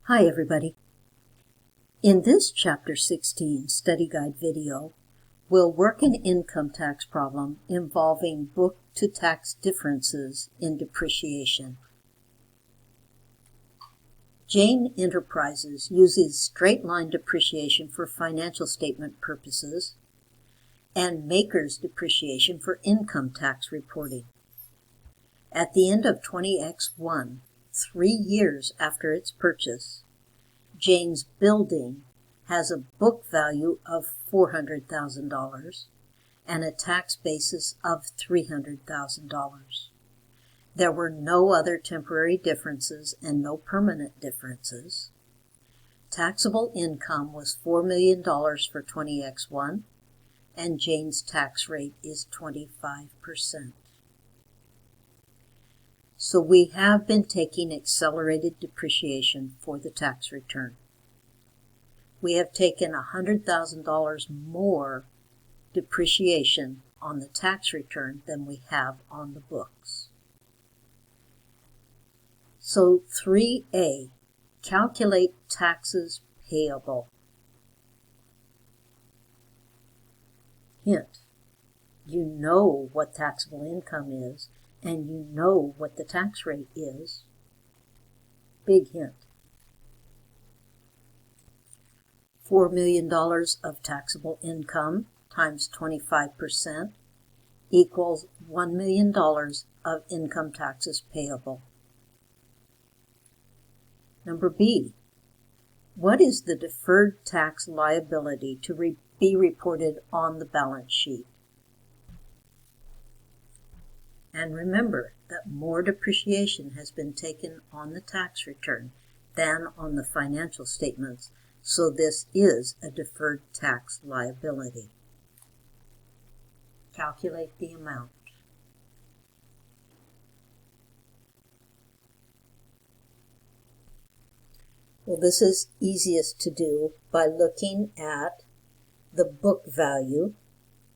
Hi everybody. In this Chapter 16 study guide video, we'll work an income tax problem involving book-to-tax differences in depreciation. Jane Enterprises uses straight-line depreciation for financial statement purposes and Maker's depreciation for income tax reporting. At the end of 20X1, 3 years after its purchase, Jane's building has a book value of $400,000 and a tax basis of $300,000. There were no other temporary differences and no permanent differences. Taxable income was $4 million for 20X1, and Jane's tax rate is 25%. So we have been taking accelerated depreciation for the tax return. We have taken $100,000 more depreciation on the tax return than we have on the books. So 3A, calculate taxes payable. Hint, you know what taxable income is, and you know what the tax rate is. Big hint. $4 million of taxable income times 25% equals $1 million of income taxes payable. Number B, what is the deferred tax liability to be reported on the balance sheet? And remember that more depreciation has been taken on the tax return than on the financial statements, so this is a deferred tax liability. Calculate the amount. Well, this is easiest to do by looking at the book value,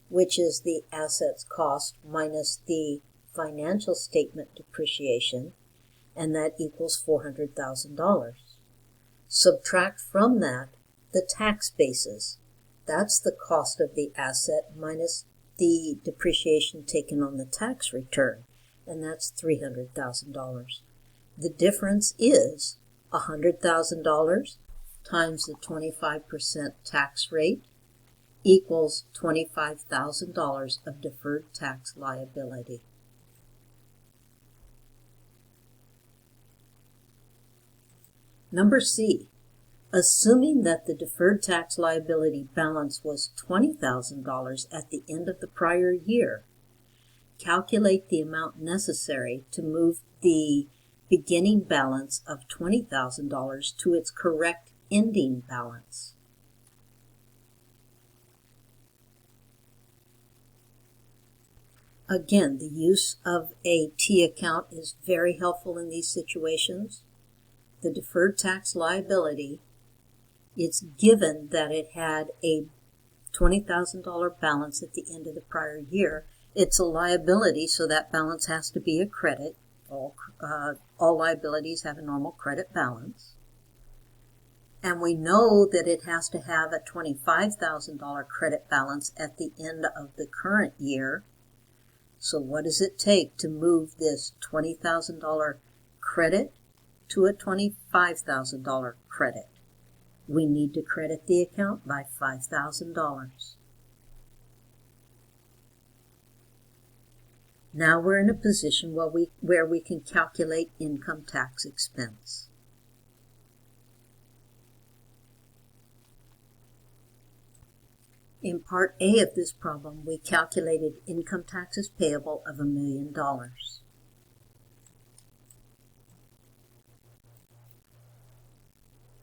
which is the assets cost minus the financial statement depreciation, and that equals $400,000. Subtract from that the tax basis. That's the cost of the asset minus the depreciation taken on the tax return, and that's $300,000. The difference is $100,000 times the 25% tax rate equals $25,000 of deferred tax liability. Number C, assuming that the deferred tax liability balance was $20,000 at the end of the prior year, calculate the amount necessary to move the beginning balance of $20,000 to its correct ending balance. Again, the use of a T account is very helpful in these situations. The deferred tax liability, it's given that it had a $20,000 balance at the end of the prior year. It's a liability, so that balance has to be a credit. All liabilities have a normal credit balance. And we know that it has to have a $25,000 credit balance at the end of the current year. So what does it take to move this $20,000 credit to a $25,000 credit? We need to credit the account by $5,000. Now we're in a position where we can calculate income tax expense. In Part A of this problem, we calculated income taxes payable of $1 million.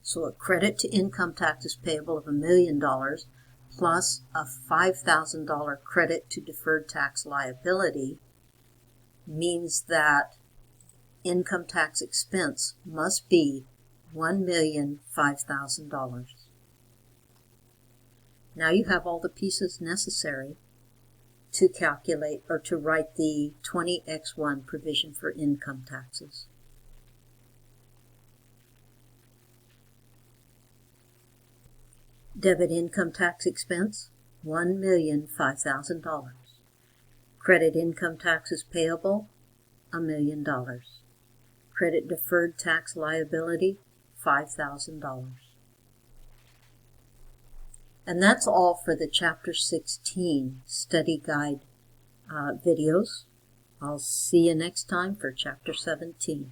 So a credit to income taxes payable of $1 million plus a $5,000 credit to deferred tax liability means that income tax expense must be $1,005,000. Now you have all the pieces necessary to calculate or to write the 20X1 provision for income taxes. Debit income tax expense, $1,005,000. Credit income taxes payable, $1 million. Credit deferred tax liability, $5,000. And that's all for the Chapter 16 study guide videos. I'll see you next time for Chapter 17.